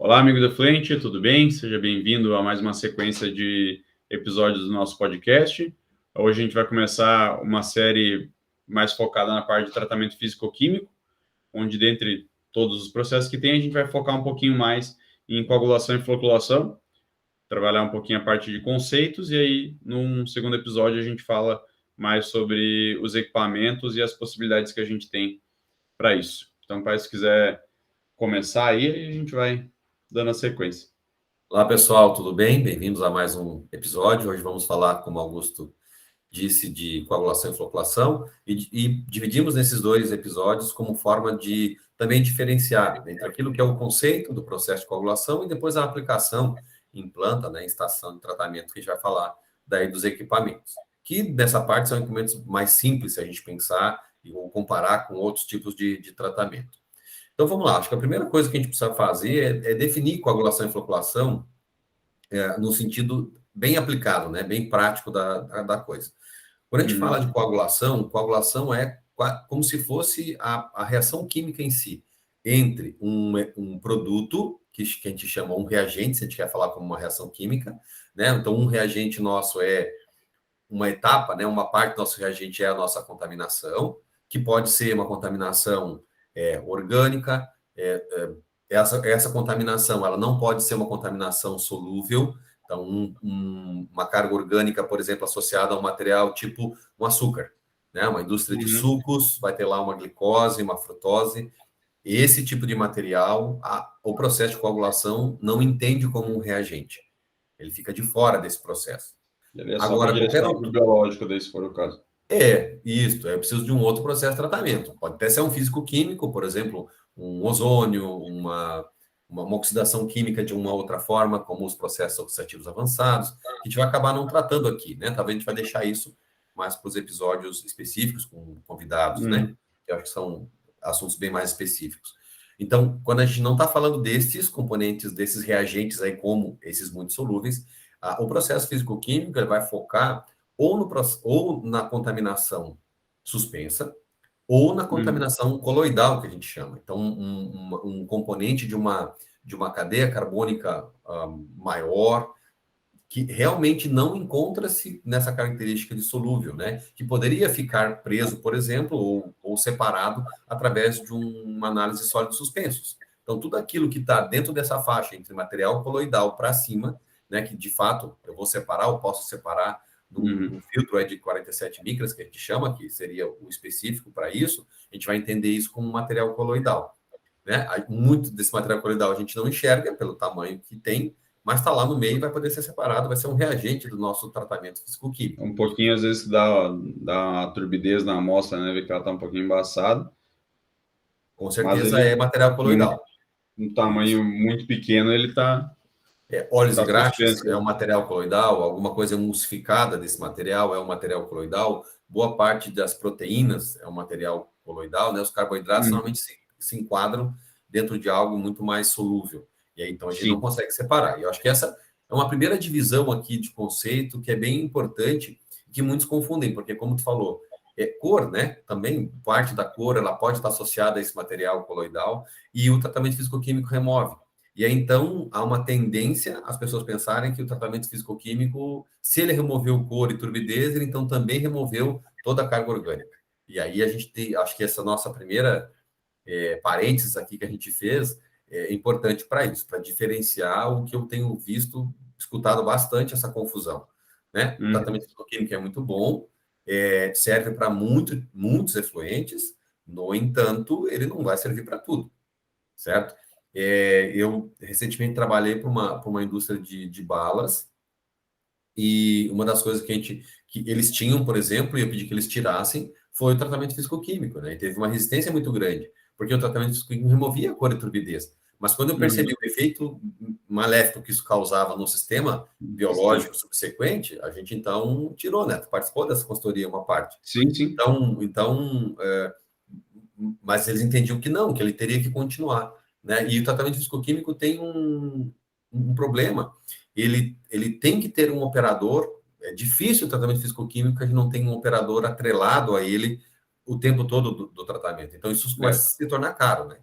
Olá, amigo da Fluente, tudo bem? Seja bem-vindo a mais uma sequência de episódios do nosso podcast. Hoje a gente vai começar uma série mais focada na parte de tratamento físico-químico, onde dentre todos os processos que tem, a gente vai focar um pouquinho mais em coagulação e floculação, trabalhar um pouquinho a parte de conceitos, e aí, num segundo episódio, a gente fala mais sobre os equipamentos e as possibilidades que a gente tem para isso. Então, pai, se quiser começar aí, a gente vai dando a sequência. Olá, pessoal, tudo bem? Bem-vindos a mais um episódio. Hoje vamos falar, como Augusto disse, de coagulação e floculação e dividimos nesses dois episódios como forma de também diferenciar entre aquilo que é o conceito do processo de coagulação e depois a aplicação em planta, né, em estação de tratamento, que a gente vai falar daí dos equipamentos, que nessa parte são equipamentos mais simples se a gente pensar ou comparar com outros tipos de tratamento. Então, vamos lá. Acho que a primeira coisa que a gente precisa fazer é definir coagulação e floculação no sentido bem aplicado, né? Bem prático da coisa. Quando a gente fala de coagulação é como se fosse a reação química em si entre um produto, que a gente chama um reagente, se a gente quer falar como uma reação química, né? Então, um reagente nosso é uma etapa, né? Uma parte do nosso reagente é a nossa contaminação, que pode ser uma contaminação orgânica. Essa contaminação, ela não pode ser uma contaminação solúvel. Então, uma carga orgânica, por exemplo, associada a um material tipo um açúcar, né? Uma indústria de sucos, vai ter lá uma glicose, uma frutose. Esse tipo de material, o processo de coagulação não entende como um reagente. Ele fica de fora desse processo. Ele é só para direcionar para o biológico, daí, se for o caso. Isso. Eu preciso de um outro processo de tratamento. Pode até ser um físico-químico, por exemplo, um ozônio, uma oxidação química de uma outra forma, como os processos oxidativos avançados, que a gente vai acabar não tratando aqui, né? Talvez a gente vai deixar isso mais para os episódios específicos, com convidados, né? Que eu acho que são assuntos bem mais específicos. Então, quando a gente não está falando desses componentes, desses reagentes aí, como esses muito solúveis, o processo físico-químico ele vai focar ou na contaminação suspensa, ou na contaminação coloidal, que a gente chama. Então, um componente de uma cadeia carbônica maior, que realmente não encontra-se nessa característica de solúvel, né? Que poderia ficar preso, por exemplo, ou separado através de uma análise de sólidos suspensos. Então, tudo aquilo que está dentro dessa faixa, entre material coloidal para cima, né? Que, de fato, eu posso separar num filtro de 47 micras, que a gente chama, que seria o específico para isso, a gente vai entender isso como material coloidal, né? Muito desse material coloidal a gente não enxerga pelo tamanho que tem, mas está lá no meio e vai poder ser separado, vai ser um reagente do nosso tratamento físico-químico. Um pouquinho, às vezes, dá uma turbidez na amostra, né? Ver que ela está um pouquinho embaçada. Com certeza é material coloidal. Um tamanho muito pequeno, ele está... Óleos e graxas é um material coloidal, alguma coisa emulsificada desse material é um material coloidal, boa parte das proteínas é um material coloidal, né? Os carboidratos normalmente se enquadram dentro de algo muito mais solúvel. E aí, então, a gente não consegue separar. E eu acho que essa é uma primeira divisão aqui de conceito que é bem importante, que muitos confundem, porque, como tu falou, cor, né? Também parte da cor, ela pode estar associada a esse material coloidal, e o tratamento físico-químico remove. E aí, então, há uma tendência as pessoas pensarem que o tratamento físico-químico, se ele removeu cor e turbidez, ele então também removeu toda a carga orgânica. E aí a gente tem, acho que essa nossa primeira parênteses aqui que a gente fez é importante para isso, para diferenciar o que eu tenho visto, escutado bastante essa confusão, né? O tratamento físico-químico é muito bom, serve para muitos efluentes, no entanto, ele não vai servir para tudo, certo? Eu recentemente trabalhei para uma indústria de balas, e uma das coisas que eles tinham, por exemplo, e eu pedi que eles tirassem, foi o tratamento físico-químico, né? E teve uma resistência muito grande, porque o tratamento físico-químico removia a cor e turbidez. Mas quando eu percebi o efeito maléfico que isso causava no sistema biológico subsequente, a gente então tirou, né? Participou dessa consultoria uma parte. Sim. Mas eles entendiam que não, que ele teria que continuar, né? E o tratamento físico-químico tem um problema. Ele tem que ter um operador. É difícil o tratamento físico-químico que a gente não tem um operador atrelado a ele o tempo todo do tratamento. Então, isso começa a se tornar caro, né?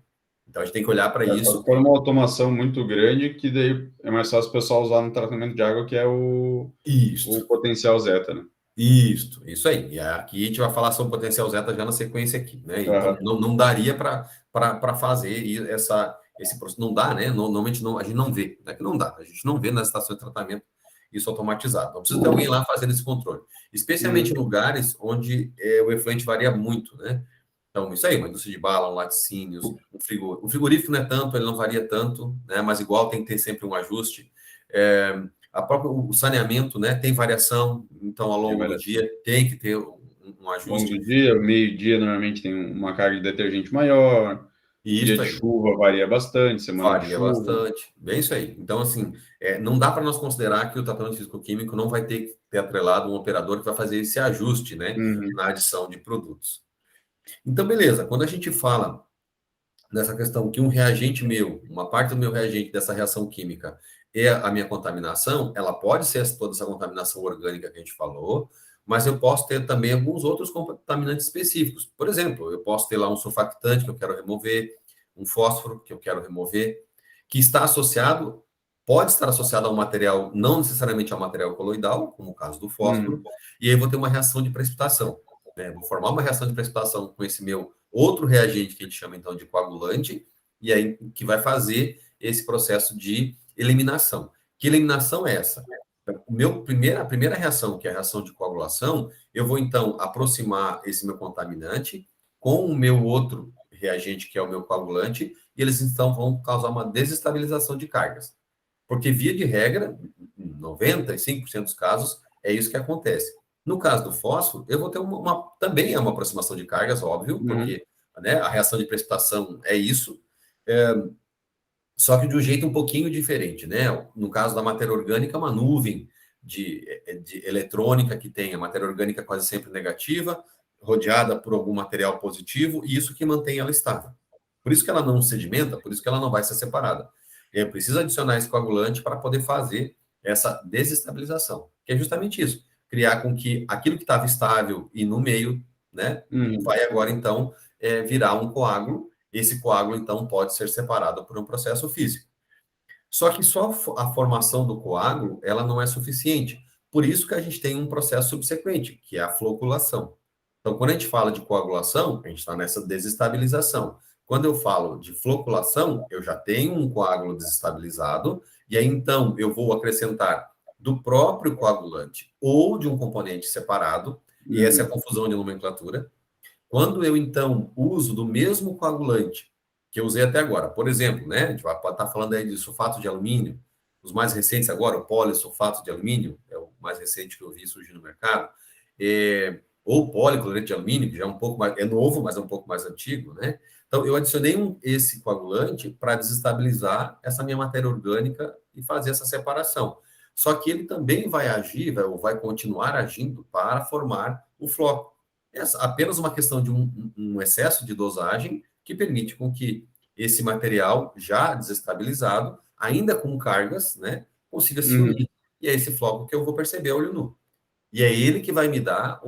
Então, a gente tem que olhar para isso. Se for uma automação muito grande, que daí é mais fácil o pessoal usar no tratamento de água, que é o potencial zeta, né? Isso aí. E aqui a gente vai falar sobre potencial zeta já na sequência aqui, né? Então, não daria para fazer esse processo. Não dá, né? Normalmente não, a gente não vê. Não é que não dá, a gente não vê nas estações de tratamento isso automatizado. Então, precisa ter alguém lá fazendo esse controle. Especialmente em lugares onde o efluente varia muito, né? Então, isso aí, uma indústria de bala, um laticínios, o frigorífico não é tanto, ele não varia tanto, né? Mas igual tem que ter sempre um ajuste. O saneamento, né? Tem variação, então ao longo do dia tem que ter um ajuste. Ao longo do dia, meio-dia normalmente tem uma carga de detergente maior. Dia de chuva varia bastante, semana de chuva. Varia bastante, bem isso aí. Então, assim, não dá para nós considerar que o tratamento físico-químico não vai ter que ter atrelado um operador que vai fazer esse ajuste, né? Na adição de produtos. Então, beleza, quando a gente fala nessa questão que um reagente meu, uma parte do meu reagente dessa reação química é a minha contaminação, ela pode ser toda essa contaminação orgânica que a gente falou, mas eu posso ter também alguns outros contaminantes específicos. Por exemplo, eu posso ter lá um surfactante que eu quero remover, um fósforo que eu quero remover, que está associado, pode estar associado a um material, não necessariamente ao material coloidal, como o caso do fósforo, e aí eu vou ter uma reação de precipitação. Vou formar uma reação de precipitação com esse meu outro reagente que a gente chama então de coagulante, e aí que vai fazer esse processo de eliminação. Que eliminação é essa? A primeira reação, que é a reação de coagulação, eu vou então aproximar esse meu contaminante com o meu outro reagente, que é o meu coagulante, e eles então vão causar uma desestabilização de cargas. Porque, via de regra, em 95% dos casos, é isso que acontece. No caso do fósforo, eu vou ter também é uma aproximação de cargas, óbvio, porque né, a reação de precipitação é isso, só que de um jeito um pouquinho diferente, né? No caso da matéria orgânica, uma nuvem de eletrônica que tem a matéria orgânica quase sempre negativa, rodeada por algum material positivo, e isso que mantém ela estável. Por isso que ela não sedimenta, por isso que ela não vai ser separada. Eu preciso adicionar esse coagulante para poder fazer essa desestabilização, que é justamente isso, criar com que aquilo que estava estável e no meio, né, vai agora, então, virar um coágulo. Esse coágulo, então, pode ser separado por um processo físico. Só que só a formação do coágulo, ela não é suficiente. Por isso que a gente tem um processo subsequente, que é a floculação. Então, quando a gente fala de coagulação, a gente está nessa desestabilização. Quando eu falo de floculação, eu já tenho um coágulo desestabilizado, e aí, então, eu vou acrescentar do próprio coagulante ou de um componente separado, e essa é a confusão de nomenclatura. Quando eu, então, uso do mesmo coagulante que eu usei até agora, por exemplo, né, a gente pode estar falando aí de sulfato de alumínio, os mais recentes agora, o polisulfato de alumínio, é o mais recente que eu vi surgir no mercado, ou policloreto de alumínio, que já é um pouco mais, é novo, mas é um pouco mais antigo, né? Então, eu adicionei esse coagulante para desestabilizar essa minha matéria orgânica e fazer essa separação. Só que ele também vai agir, ou vai continuar agindo para formar o floco. É apenas uma questão de um excesso de dosagem que permite com que esse material já desestabilizado, ainda com cargas, né, consiga se unir. E é esse floco que eu vou perceber a olho nu. E é ele que vai me dar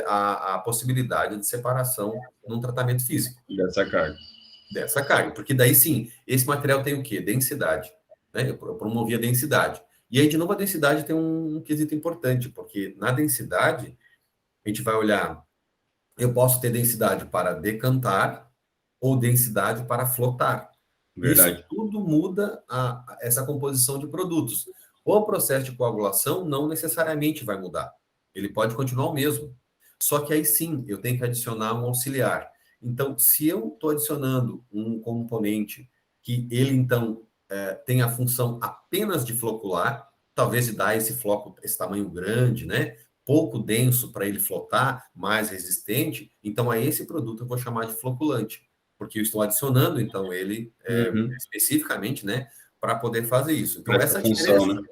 a possibilidade de separação num tratamento físico. Dessa carga. Porque daí sim, esse material tem o quê? Densidade. Né? Eu promovi a densidade. E aí, de novo, a densidade tem um quesito importante, porque na densidade, a gente vai olhar, eu posso ter densidade para decantar ou densidade para flotar. Verdade. Isso tudo muda essa composição de produtos. O processo de coagulação não necessariamente vai mudar. Ele pode continuar o mesmo. Só que aí sim, eu tenho que adicionar um auxiliar. Então, se eu estou adicionando um componente que ele, então, tem a função apenas de flocular, talvez de dar esse floco, esse tamanho grande, né? Pouco denso para ele flotar, mais resistente, então a esse produto eu vou chamar de floculante, porque eu estou adicionando, então, ele especificamente, né? Para poder fazer isso. Então, essa diferença, né?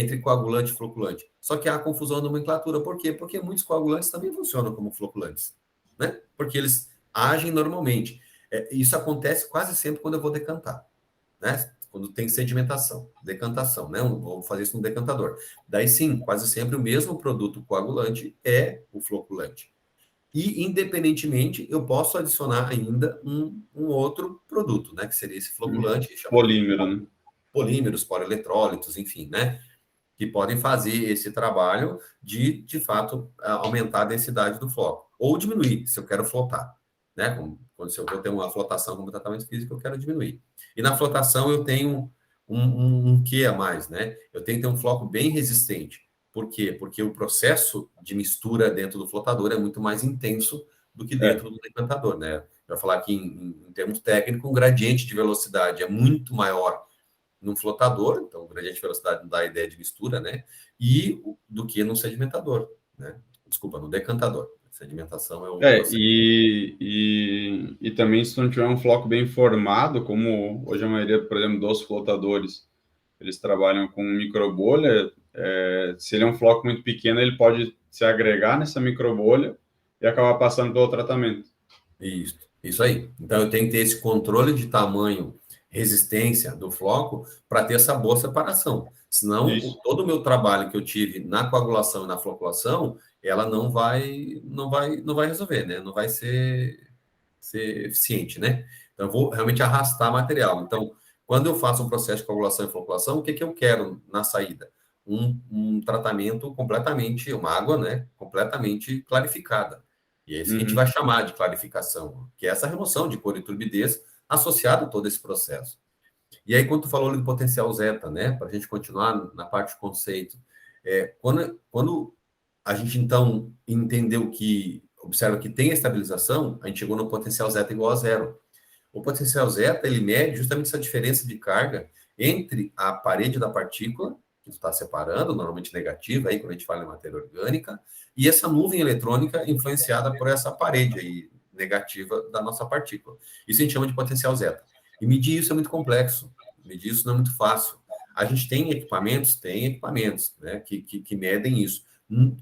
Entre coagulante e floculante. Só que há confusão na nomenclatura. Por quê? Porque muitos coagulantes também funcionam como floculantes, né? Porque eles agem normalmente. Isso acontece quase sempre quando eu vou decantar, né? Quando tem sedimentação, decantação, né? Vou fazer isso no decantador. Daí sim, quase sempre o mesmo produto coagulante é o floculante. E, independentemente, eu posso adicionar ainda um outro produto, né? Que seria esse floculante. Polímero, né? Polímeros, polieletrólitos, enfim, né? Que podem fazer esse trabalho de fato, aumentar a densidade do floco. Ou diminuir, se eu quero flotar. Né? Quando se eu vou ter uma flotação como tratamento físico, eu quero diminuir. E na flotação eu tenho um quê a mais, né? Eu tenho que ter um floco bem resistente. Por quê? Porque o processo de mistura dentro do flotador é muito mais intenso do que dentro do decantador, né? Para falar aqui em termos técnicos, um gradiente de velocidade é muito maior num flotador, então o gradiente de velocidade não dá a ideia de mistura, né? E do que no sedimentador, né? Desculpa, no decantador. Sedimentação é o processo. E também se não tiver um floco bem formado, como hoje a maioria, por exemplo, dos flotadores, eles trabalham com microbolha, se ele é um floco muito pequeno, ele pode se agregar nessa microbolha e acabar passando pelo tratamento. Isso aí. Então eu tenho que ter esse controle de tamanho, resistência do floco para ter essa boa separação. Senão, todo o meu trabalho que eu tive na coagulação e na floculação, ela não vai resolver, né? Não vai ser eficiente, né? Então, eu vou realmente arrastar material. Então, quando eu faço um processo de coagulação e floculação, o que eu quero na saída? Um tratamento completamente, uma água, né? Completamente clarificada. E é isso que a gente vai chamar de clarificação, que é essa remoção de cor e turbidez associada a todo esse processo. E aí, quando tu falou do potencial zeta, né? Para a gente continuar na parte de conceito, quando a gente, então, entendeu que, observa que tem a estabilização, a gente chegou no potencial zeta igual a zero. O potencial zeta, ele mede justamente essa diferença de carga entre a parede da partícula, que está separando, normalmente negativa, aí quando a gente fala em matéria orgânica, e essa nuvem eletrônica influenciada por essa parede aí, negativa da nossa partícula. Isso a gente chama de potencial zeta. E medir isso é muito complexo, medir isso não é muito fácil. A gente tem equipamentos, né, que medem isso.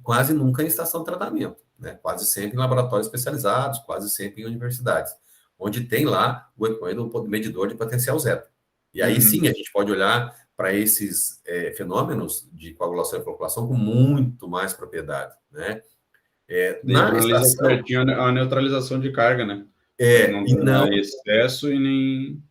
Quase nunca em estação de tratamento, né? Quase sempre em laboratórios especializados, quase sempre em universidades, onde tem lá o medidor de potencial zeta. E aí sim a gente pode olhar para esses fenômenos de coagulação e floculação com muito mais propriedade, né? Na estação, certinho a neutralização de carga, né? Não excesso e nem...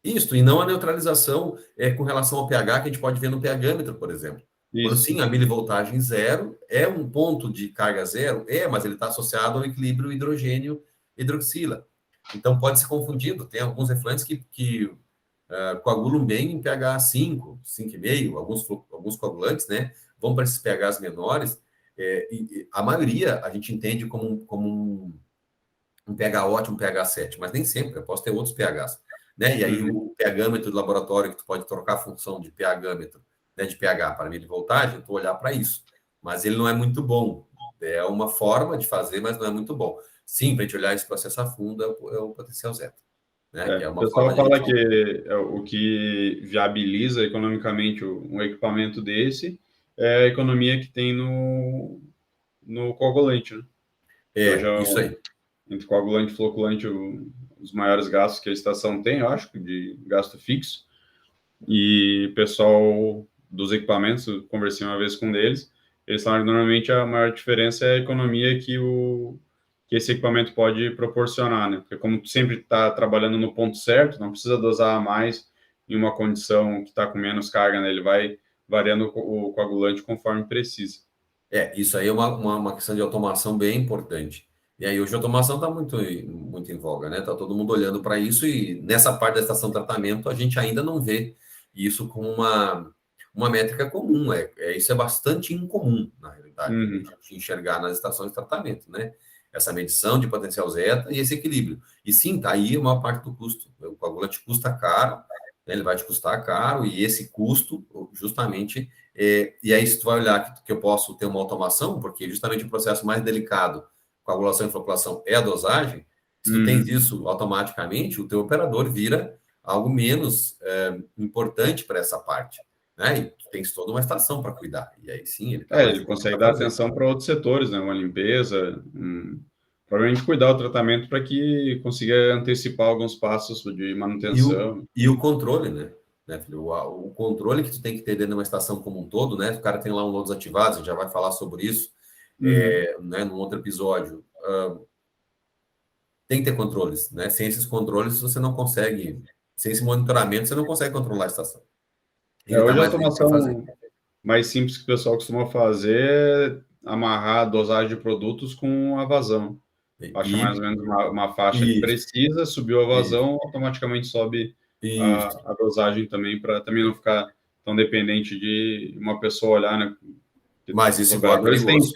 Isso, e não a neutralização com relação ao pH, que a gente pode ver no pH-metro, por exemplo. Quando sim, a milivoltagem zero é um ponto de carga zero, mas ele está associado ao equilíbrio hidrogênio-hidroxila. Então, pode ser confundido. Tem alguns efluentes que coagulam bem em pH 5, 5,5, alguns coagulantes, né? Vão para esses pHs menores. E a maioria a gente entende como um pH ótimo, um pH 7, mas nem sempre. Eu posso ter outros pHs. Né? E aí o pH-metro do laboratório, que tu pode trocar a função de pH-metro, né, de pH para milivoltagem, tu olhar para isso. Mas ele não é muito bom. É uma forma de fazer, mas não é muito bom. Sim, para a gente olhar esse processo a fundo, é o potencial zeta. Né? O pessoal fala que o que viabiliza economicamente um equipamento desse é a economia que tem no coagulante, né? Isso aí. Entre coagulante e floculante, os maiores gastos que a estação tem, eu acho, de gasto fixo. E o pessoal dos equipamentos, conversei uma vez com eles falaram que normalmente a maior diferença é a economia que esse equipamento pode proporcionar, né? Porque como tu sempre está trabalhando no ponto certo, não precisa dosar mais em uma condição que está com menos carga, né? Ele vai variando o coagulante conforme precisa. Isso aí é uma questão de automação bem importante. E aí hoje a automação está muito em voga, né? Está todo mundo olhando para isso e nessa parte da estação de tratamento a gente ainda não vê isso como uma métrica comum. Isso é bastante incomum, na realidade, a gente enxergar nas estações de tratamento, né? Essa medição de potencial zeta e esse equilíbrio. E sim, tá aí uma parte do custo. O coagulante custa caro, né? Ele vai te custar caro e esse custo, justamente, e aí se tu vai olhar que eu posso ter uma automação, porque justamente o processo mais delicado, coagulação e floculação, é a dosagem, se tu tens isso automaticamente, o teu operador vira algo menos importante para essa parte. Né? E tu tens toda uma estação para cuidar. E aí sim, ele consegue dar atenção para outros setores, né? Uma limpeza, provavelmente cuidar do tratamento para que consiga antecipar alguns passos de manutenção. E o controle, né? Filho? O controle que tu tem que ter dentro de uma estação como um todo, né? O cara tem lá um lodos ativados, a gente já vai falar sobre isso, né? Num outro episódio. tem que ter controles, né? Sem esses controles, você não consegue, sem esse monitoramento, você não consegue controlar a estação. Hoje a automação mais simples que o pessoal costuma fazer é amarrar a dosagem de produtos com a vazão. Baixa mais ou menos uma faixa que precisa, subiu a vazão, automaticamente sobe a dosagem também, para também não ficar tão dependente de uma pessoa olhar, né? Mas isso igual é perigoso.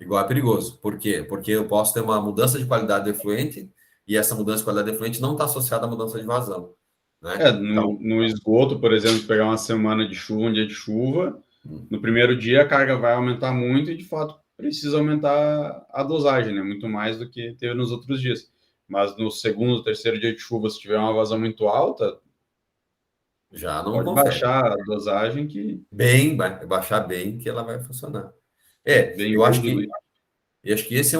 Igual é perigoso. Por quê? Porque eu posso ter uma mudança de qualidade do efluente e essa mudança de qualidade do efluente não está associada à mudança de vazão. Né? Então, no esgoto, por exemplo, pegar uma semana de chuva, um dia de chuva, no primeiro dia a carga vai aumentar muito e, de fato, precisa aumentar a dosagem, né? Muito mais do que teve nos outros dias. Mas no segundo, terceiro dia de chuva, se tiver uma vazão muito alta, já não pode baixar a dosagem que... baixar bem que ela vai funcionar. Eu acho que esse é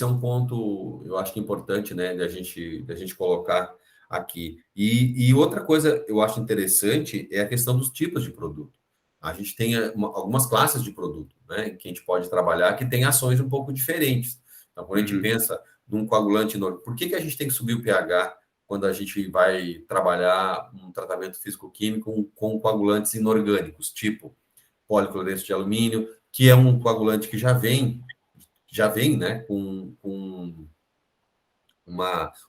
um ponto, eu acho que importante, né, da gente colocar aqui. E outra coisa eu acho interessante é a questão dos tipos de produto. A gente tem algumas classes de produto, né, que a gente pode trabalhar que tem ações um pouco diferentes. Então, quando a gente pensa num coagulante, por que a gente tem que subir o pH quando a gente vai trabalhar um tratamento físico-químico com coagulantes inorgânicos, tipo policloreto de alumínio, que é um coagulante que já vem, né, com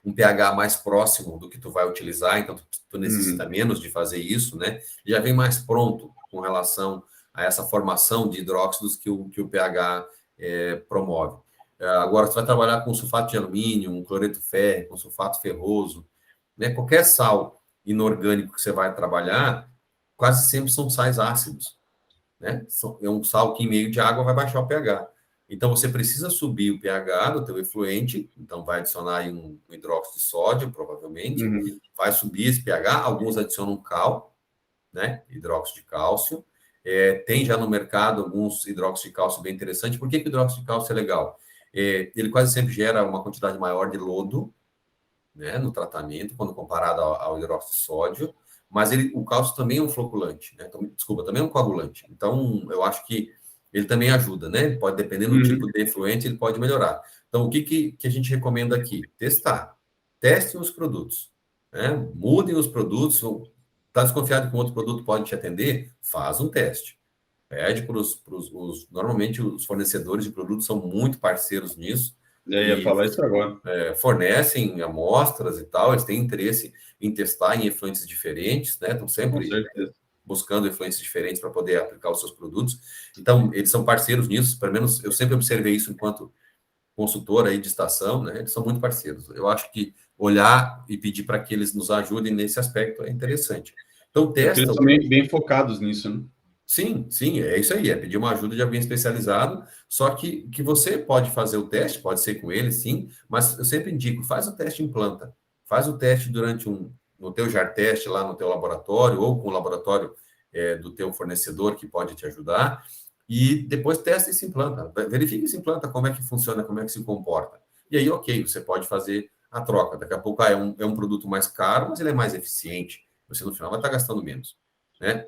um pH mais próximo do que tu vai utilizar, então tu necessita menos de fazer isso, né? Já vem mais pronto com relação a essa formação de hidróxidos que o pH promove. Agora, tu vai trabalhar com sulfato de alumínio, um cloreto férrico, com sulfato ferroso, né? Qualquer sal inorgânico que você vai trabalhar, quase sempre são sais ácidos, né? É um sal que em meio de água vai baixar o pH. Então, você precisa subir o pH do teu efluente, então vai adicionar aí um hidróxido de sódio, provavelmente, vai subir esse pH, alguns adicionam cal, né? Hidróxido de cálcio. Tem já no mercado alguns hidróxidos de cálcio bem interessantes. Por que o hidróxido de cálcio é legal? Ele quase sempre gera uma quantidade maior de lodo, né, no tratamento, quando comparado ao hidróxido de sódio, mas o cálcio também é um floculante, né? Desculpa, também é um coagulante. Então, eu acho que ele também ajuda, né? Ele pode, dependendo do tipo de efluente, ele pode melhorar. Então, o que a gente recomenda aqui? Testar. Testem os produtos, né? Mudem os produtos. Está desconfiado que um outro produto pode te atender? Faz um teste. Pede para normalmente, os fornecedores de produtos são muito parceiros nisso. Eu ia falar isso agora. Fornecem amostras e tal, eles têm interesse em testar em efluentes diferentes, né? Estão sempre buscando efluentes diferentes para poder aplicar os seus produtos. Então, eles são parceiros nisso, pelo menos eu sempre observei isso enquanto consultor aí de estação, né? Eles são muito parceiros. Eu acho que olhar e pedir para que eles nos ajudem nesse aspecto é interessante. Então, testa... Eles são bem focados nisso, né? Sim, é isso aí, pedir uma ajuda de alguém especializado, só que você pode fazer o teste, pode ser com ele, sim, mas eu sempre indico, faz o teste em planta, faz o teste no teu JAR teste lá no teu laboratório, ou com o laboratório do teu fornecedor que pode te ajudar, e depois testa e se implanta, verifique se implanta, como é que funciona, como é que se comporta. E aí, ok, você pode fazer a troca, daqui a pouco é um produto mais caro, mas ele é mais eficiente, você no final vai estar gastando menos, né?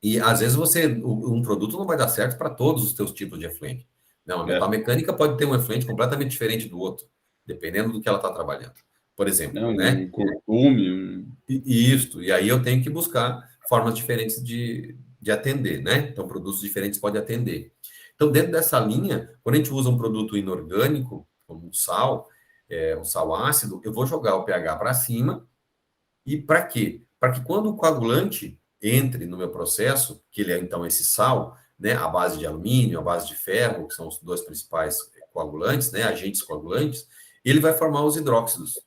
E, às vezes, um produto não vai dar certo para todos os teus tipos de efluente. Não, a metalmecânica pode ter um efluente completamente diferente do outro, dependendo do que ela está trabalhando. Por exemplo, né? Um curtume. E aí eu tenho que buscar formas diferentes de atender, né? Então, produtos diferentes podem atender. Então, dentro dessa linha, quando a gente usa um produto inorgânico, como um sal ácido, eu vou jogar o pH para cima. E para quê? Para que quando o coagulante entre no meu processo, que ele é então esse sal, né, à base de alumínio, à base de ferro, que são os dois principais coagulantes, né, agentes coagulantes, ele vai formar os hidróxidos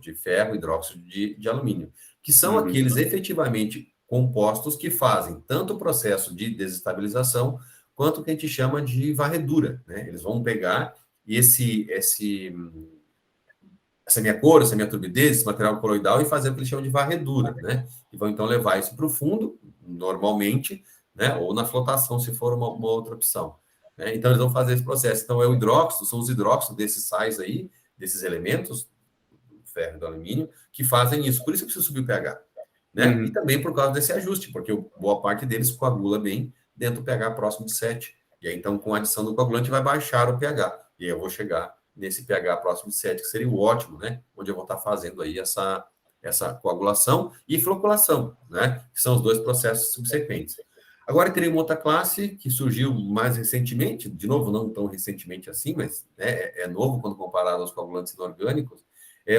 de ferro, hidróxido de alumínio, que são aqueles efetivamente compostos que fazem tanto o processo de desestabilização quanto o que a gente chama de varredura, né? Eles vão pegar essa minha cor, essa minha turbidez, esse material coloidal e fazer o que eles chamam de varredura, né? E vão então levar isso para o fundo, normalmente, né? Ou na flotação, se for uma outra opção. Né? Então, eles vão fazer esse processo. Então, o hidróxido, são os hidróxidos desses sais aí, desses elementos, do ferro e do alumínio, que fazem isso. Por isso que precisa subir o pH. Né? E também por causa desse ajuste, porque boa parte deles coagula bem dentro do pH próximo de 7. E aí, então, com a adição do coagulante, vai baixar o pH. E aí eu vou chegar nesse pH próximo de 7, que seria o ótimo, né? Onde eu vou estar fazendo aí essa coagulação e floculação, né? Que são os dois processos subsequentes. Agora, teria uma outra classe que surgiu mais recentemente, de novo, não tão recentemente assim, mas é novo quando comparado aos coagulantes inorgânicos,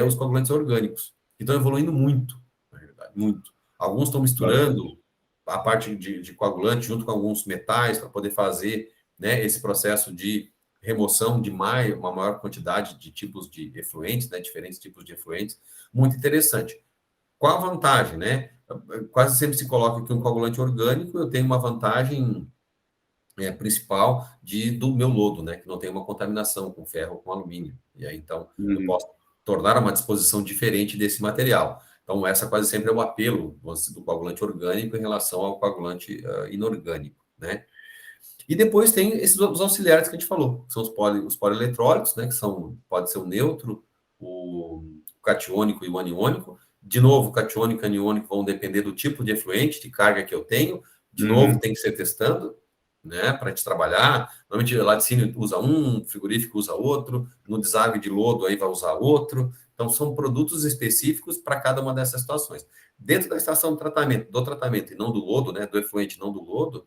os coagulantes orgânicos, que estão evoluindo muito, na realidade, muito. Alguns estão misturando a parte de coagulante junto com alguns metais para poder fazer, né, esse processo de remoção de uma maior quantidade de tipos de efluentes, né, diferentes tipos de efluentes, muito interessante. Qual a vantagem, né? Quase sempre se coloca que um coagulante orgânico eu tenho uma vantagem principal do meu lodo, né? Que não tem uma contaminação com ferro ou com alumínio. E aí, então, eu posso tornar uma disposição diferente desse material. Então, essa quase sempre é o apelo do coagulante orgânico em relação ao coagulante inorgânico, né? E depois tem os auxiliares que a gente falou, que são os polieletrólitos, né? Que pode ser o neutro, o catiônico e o aniônico. De novo, o catiônico e o aniônico vão depender do tipo de efluente, de carga que eu tenho. De novo, tem que ser testando, né, para a gente trabalhar. Normalmente, laticínio usa um, frigorífico usa outro, no deságua de lodo aí vai usar outro. Então, são produtos específicos para cada uma dessas situações. Dentro da estação do tratamento e não do lodo, né, do efluente, não do lodo,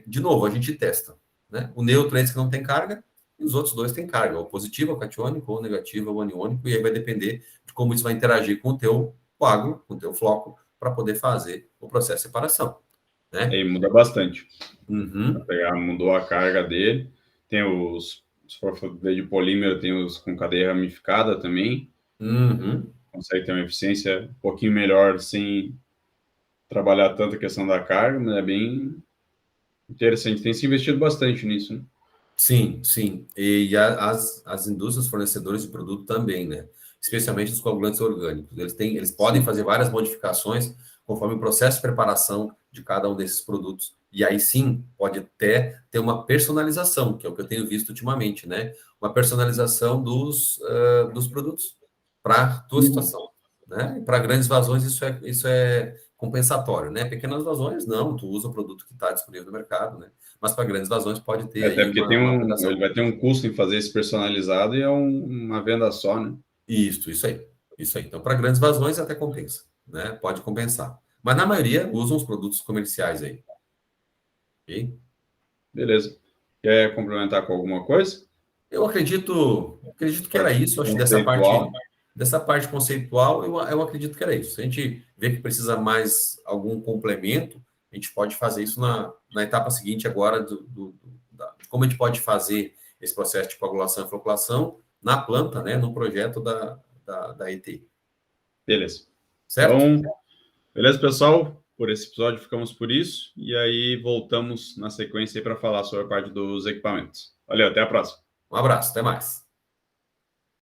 de novo, a gente testa, né? O neutro é esse que não tem carga, e os outros dois têm carga, ou positivo, o catiônico, ou negativo, o aniônico, e aí vai depender de como isso vai interagir com o teu coágulo, com o teu floco, para poder fazer o processo de separação, né? Aí muda bastante. Uhum. Mudou a carga dele. Tem se for ver de polímero, tem os com cadeia ramificada também. Uhum. Consegue ter uma eficiência um pouquinho melhor sem trabalhar tanto a questão da carga, mas é bem interessante. Tem se investido bastante nisso, né? Sim, sim. E as indústrias fornecedoras de produto também, né? Especialmente os coagulantes orgânicos. Eles podem fazer várias modificações conforme o processo de preparação de cada um desses produtos. E aí sim, pode até ter uma personalização, que é o que eu tenho visto ultimamente, né? Uma personalização dos produtos para a tua situação, né? Para grandes vazões, isso é compensatório, né? Pequenas vazões, não, tu usa o produto que está disponível no mercado, né? Mas para grandes vazões pode ter Até aí porque ele vai ter um custo em fazer esse personalizado e é uma venda só, né? Isso aí. Isso aí. Então, para grandes vazões até compensa, né? Pode compensar. Mas na maioria usam os produtos comerciais aí. Ok? Beleza. Quer complementar com alguma coisa? Eu acredito que era isso. Acho que dessa parte conceitual, eu acredito que era isso. Se a gente vê que precisa mais algum complemento, a gente pode fazer isso na etapa seguinte agora de como a gente pode fazer esse processo de coagulação e floculação na planta, né, no projeto da ET. Beleza. Certo? Então, beleza, pessoal? Por esse episódio ficamos por isso. E aí voltamos na sequência para falar sobre a parte dos equipamentos. Valeu, até a próxima. Um abraço, até mais.